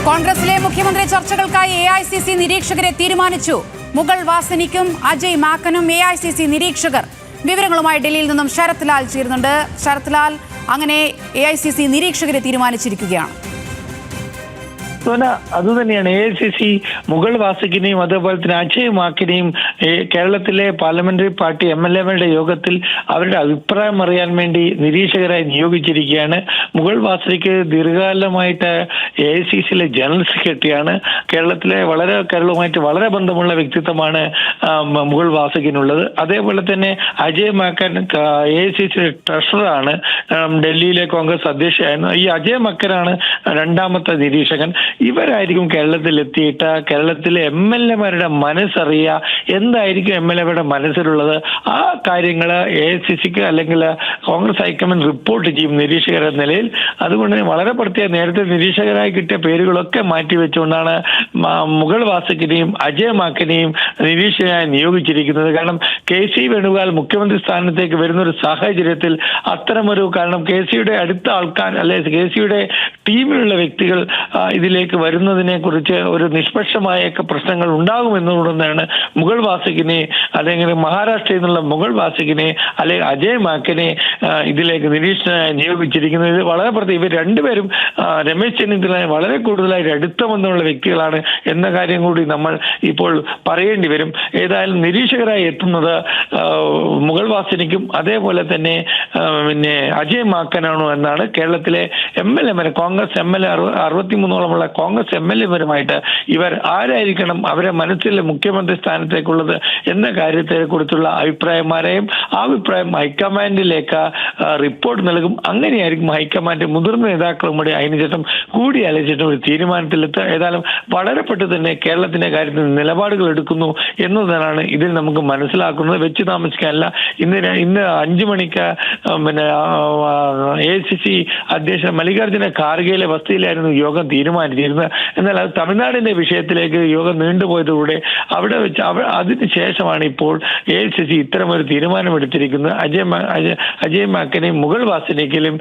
കോൺഗ്രസിലെ മുഖ്യമന്ത്രി ചർച്ചകൾക്കായി AICC നിരീക്ഷകരെ തീരുമാനിച്ചു. മുഗൾ വാസനിക്കും അജയ് മാക്കനും AICC നിരീക്ഷകർ. വിവരങ്ങളുമായി ഡൽഹിയിൽ നിന്നും ശരത് ലാൽ ചേരുന്നുണ്ട്. ശരത് ലാൽ, അങ്ങനെ AICC നിരീക്ഷകരെ തീരുമാനിച്ചിരിക്കുകയാണ്. അതുതന്നെയാണ് AICC മുഗൾ വാസിക്കിനെയും അതുപോലെ തന്നെ അജയ് മാക്കിനെയും കേരളത്തിലെ പാർലമെന്ററി പാർട്ടി MLA-മാരുടെ യോഗത്തിൽ അവരുടെ അഭിപ്രായം അറിയാൻ വേണ്ടി നിരീക്ഷകരായി നിയോഗിച്ചിരിക്കുകയാണ്. മുഗൾ വാസിക്ക് ദീർഘകാലമായിട്ട് AICC-യിലെ ജനറൽ സെക്രട്ടറിയാണ്. കേരളവുമായിട്ട് വളരെ ബന്ധമുള്ള വ്യക്തിത്വമാണ് മുഗൾ വാസിക്കിനുള്ളത്. അതേപോലെ തന്നെ അജയ് മാക്കൻ AICC ട്രഷററാണ്. ഡൽഹിയിലെ കോൺഗ്രസ് അധ്യക്ഷയായിരുന്നു. ഈ അജയ് മാക്കനാണ് രണ്ടാമത്തെ നിരീക്ഷകൻ. ഇവരായിരിക്കും കേരളത്തിൽ എത്തിയിട്ട് കേരളത്തിലെ MLA-മാരുടെ മനസ്സറിയുക, എന്തായിരിക്കും MLA-മാരുടെ മനസ്സിലുള്ളത്, ആ കാര്യങ്ങൾ AICC-ക്ക് അല്ലെങ്കിൽ കോൺഗ്രസ് ഹൈക്കമാൻഡ് റിപ്പോർട്ട് ചെയ്യും നിരീക്ഷകർ എന്ന നിലയിൽ. അതുകൊണ്ട് വളരെ പ്രത്യേക നേരത്തെ നിരീക്ഷകരായി കിട്ടിയ പേരുകളൊക്കെ മാറ്റിവെച്ചുകൊണ്ടാണ് മുഗൾ വാസിക്കിനെയും അജയ് മാക്കിനെയും നിരീക്ഷകരായി നിയോഗിച്ചിരിക്കുന്നത്. കാരണം KC വേണുഗോപാൽ മുഖ്യമന്ത്രി സ്ഥാനത്തേക്ക് വരുന്ന ഒരു സാഹചര്യത്തിൽ അത്തരമൊരു കാരണം KCയുടെ അടുത്ത ആൾക്കാർ അല്ലെ KCയുടെ ടീമിലുള്ള വ്യക്തികൾ ഇതിലേക്ക് വരുന്നതിനെ കുറിച്ച് ഒരു നിഷ്പക്ഷമായ പ്രശ്നങ്ങൾ ഉണ്ടാകുമെന്നുകൊണ്ടാണ് മുഗൾ വാസിക്കിനെ അല്ലെങ്കിൽ മഹാരാഷ്ട്രയിൽ നിന്നുള്ള മുഗൾ വാസിക്കിനെ അല്ലെങ്കിൽ അജയ് മാക്കിനെ ഇതിലേക്ക് നിരീക്ഷകനായി നിയോഗിച്ചിരിക്കുന്നത്. ഇത് വളരെ പ്രത്യേകം. ഇവർ രണ്ടുപേരും രമേശ് ചെന്നിത്തല വളരെ കൂടുതലായി അടുത്ത ബന്ധമുള്ള വ്യക്തികളാണ് എന്ന കാര്യം കൂടി നമ്മൾ ഇപ്പോൾ പറയേണ്ടി വരും. ഏതായാലും നിരീക്ഷകരായി എത്തുന്നത് മുഗൾ വാസിനിക്കും അതേപോലെ തന്നെ അജയ് മാക്കനാണോ എന്നാണ് കേരളത്തിലെ MLA-മാർ കോൺഗ്രസ് MLA 63ഓളമുള്ള കോൺഗ്രസ് MLA-മാരുമായിട്ട് ഇവർ ആരായിരിക്കണം അവരെ മനസ്സിലെ മുഖ്യമന്ത്രി സ്ഥാനത്തേക്കുള്ളത് എന്ന കാര്യത്തെ കുറിച്ചുള്ള അഭിപ്രായമാരെയും ആ അഭിപ്രായം ഹൈക്കമാൻഡിലേക്ക് റിപ്പോർട്ട് നൽകും. അങ്ങനെയായിരിക്കും ഹൈക്കമാൻഡ് മുതിർന്ന നേതാക്കളും കൂടി അതിനുശേഷം കൂടിയാലോചിച്ചിട്ട് ഒരു തീരുമാനത്തിലെത്തുക. ഏതായാലും വളരെ പെട്ടെന്ന് തന്നെ കേരളത്തിന്റെ കാര്യത്തിൽ നിലപാടുകൾ എടുക്കുന്നു എന്നതാണ് ഇതിൽ നമുക്ക് മനസ്സിലാക്കുന്നത്. വെച്ച് താമസിക്കാനല്ല. ഇന്ന് 5 മണിക്ക് AICC അധ്യക്ഷൻ മല്ലികാർജ്ജുന ഖാർഗെയിലെ വസതിയിലായിരുന്നു യോഗം തീരുമാനിച്ചിരുന്നത്. എന്നാൽ അത് തമിഴ്നാടിന്റെ വിഷയത്തിലേക്ക് യോഗം നീണ്ടുപോയതോടെ അവിടെ വെച്ച് അതിനുശേഷമാണ് ഇപ്പോൾ AICC ഇത്തരമൊരു തീരുമാനമെടുത്തിരിക്കുന്നത്. അജയ് മാക്കനെയും മുഗൾ വാസിനിക്കലും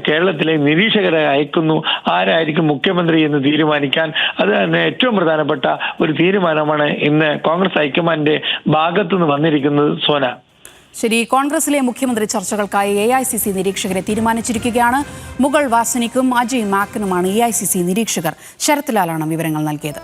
കേരളത്തിലെ നിരീക്ഷകരെ അയക്കുന്നു. ആരായിരിക്കും മുഖ്യമന്ത്രി എന്ന് തീരുമാനിക്കാൻ. അത് തന്നെ ഏറ്റവും പ്രധാനപ്പെട്ട ഒരു തീരുമാനമാണ് ഇന്ന് കോൺഗ്രസ് ഹൈക്കമാൻഡിന്റെ ഭാഗത്തുനിന്ന് വന്നിരിക്കുന്നത്. സോന, ശരി. കോൺഗ്രസിലെ മുഖ്യമന്ത്രി ചർച്ചകൾക്കായി AICC നിരീക്ഷകരെ തീരുമാനിച്ചിരിക്കുകയാണ്. മുഗൾ വാസനിക്കും അജയ് മാക്കനുമാണ് AICC നിരീക്ഷകർ. ശരത് ലാലാണ് വിവരങ്ങൾ നൽകിയത്.